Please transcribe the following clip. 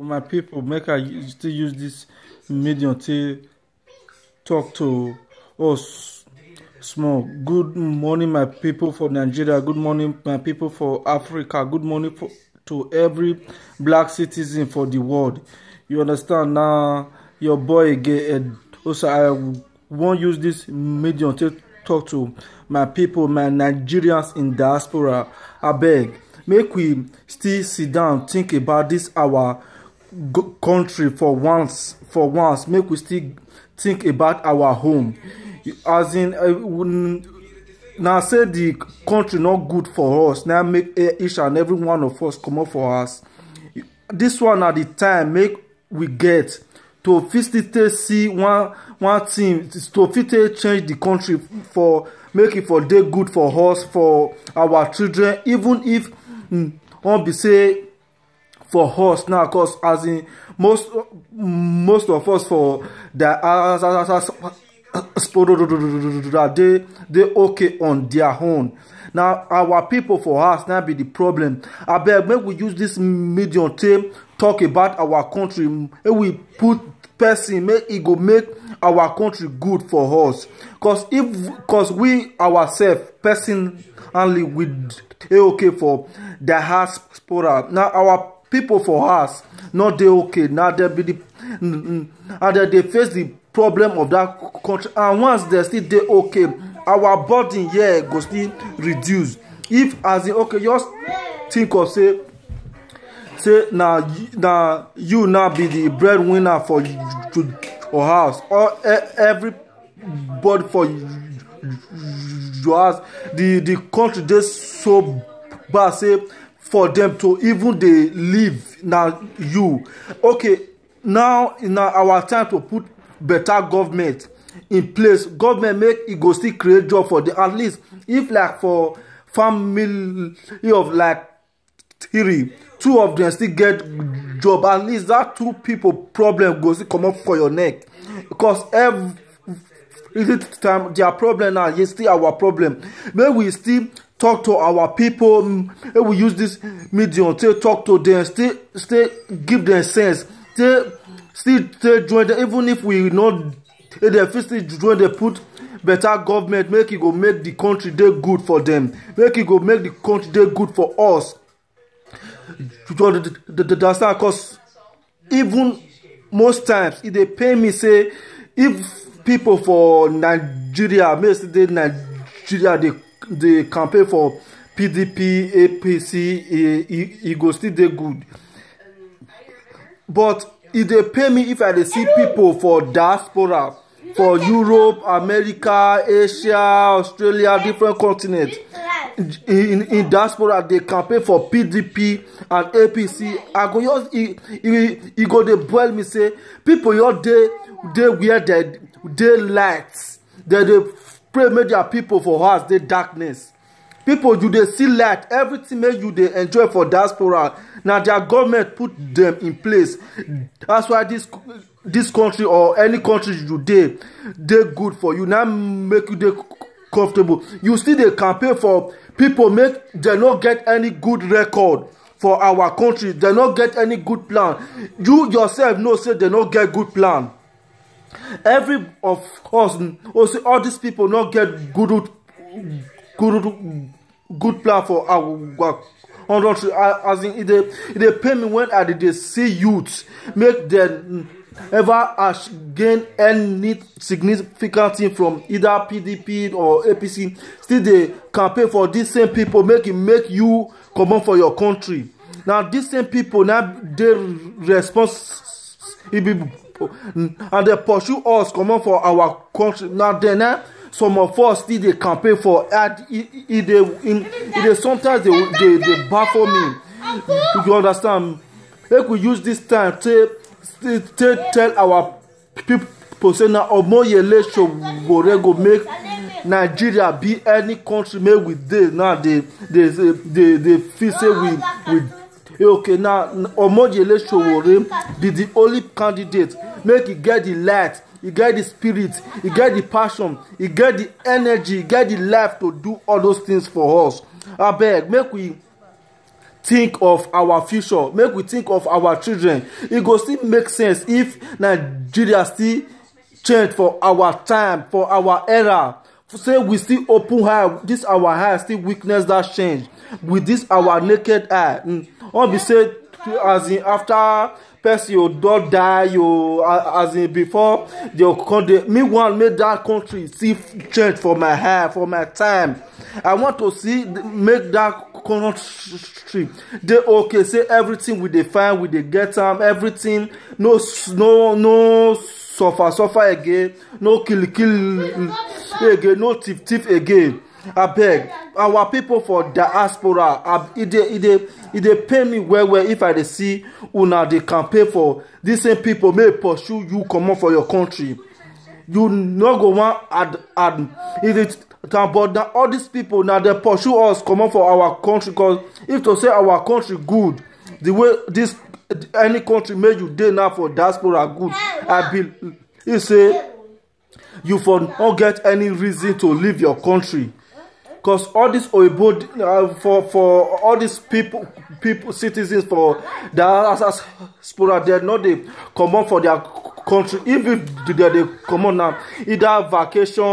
My people, make I still use this medium to talk to us small. Good morning, my people for Nigeria. Good morning, my people for Africa. Good morning to every black citizen for the world. You understand now? Your boy again. Also, I won't use this medium to talk to my people, my Nigerians in diaspora. I beg, make we still sit down, think about this our country for once. Make we still think about our home. As in, now say the country not good for us. Now make each and every one of us come up for us. This one at the time make we get to physically see one thing to physically change the country for make it for day good for us, for our children, even if won't be say for us now, cause as in most of us for the they okay on their own. Now our people for us now be the problem. I beg make we use this medium to talk about our country. We put person make it go make our country good for us. Cause we ourselves person only with okay for the diaspora. Now our people for us not they okay. Now they be the and they face the problem of that country, and once they still they okay, our burden here go still reduce. If as in okay, just think of say now you now be the breadwinner for your house, or everybody for your house. The country just so bad say for them to even they live. Now you okay, now our time to put better government in place. Government make it go still create job for them. At least if like for family of like two of them still get job, at least that two people problem goes to come up for your neck. Because every time their problem now is still our problem. Maybe we still talk to our people. Maybe we use this medium to talk to them, still give them sense, still join them, even if we not they still join, they put better government, make it go make the country they good for them, make it go make the country they good for us. Because even most times if they pay me say if people for Nigeria, Nigeria they campaign for PDP, APC, it go still they good. But if they pay me, if I see people for diaspora, for Europe, America, Asia, Australia, different continents, in diaspora they campaign for PDP and APC, I go just he go they boil me say people your they wear they lights, they pray make their people for us they darkness. People you they see light, everything make you they enjoy for diaspora. Now their government put them in place. That's why this country or any country you they good for you. Now make you they comfortable. You still they campaign for people make they not get any good record for our country. They not get any good plan. You yourself know say they not get good plan. Every of us also all these people not get good plan for our country. As in they pay me when I did they see youths make them ever gain any significant thing from either PDP or APC. Still they campaign for these same people make you come on for your country. Now these same people now they responsible and they pursue us come on for our country. Now then some of us still they campaign for sometimes they baffle me. You understand? If we use this time to tell our people say now Omoyele go make Nigeria be any country made with this. Now they feel say we okay now Omoyele Sowore be the only candidate make it get the light, he get the spirit, he get the passion, he get the energy, he get the life to do all those things for us. I beg make we think of our future, make we think of our children. E go still make sense if Nigeria still change for our time, for our era. Say we still open eye, this our eye still witness that change with this our naked eye. All be say as in after person you don die, you as in before me want make that country see change for my hair, for my time. I want to see make that country dey okay. Say everything we dey find, we dey get everything. No suffer again, no kill again, no thief again. Abeg, our people for diaspora, e dey pain me well if I dey see una dey campaign for dis same people may pursue you comot for your country. You no go wan add but na all these people na dey pursue us comot for our country. Because if to say our country good, the way this any country make you dey now for diaspora good, I believe say you for not get any reason to leave your country. Because all this oyibo for all these people citizens for diaspora, they no dey comot for their country. If they come on now, either vacation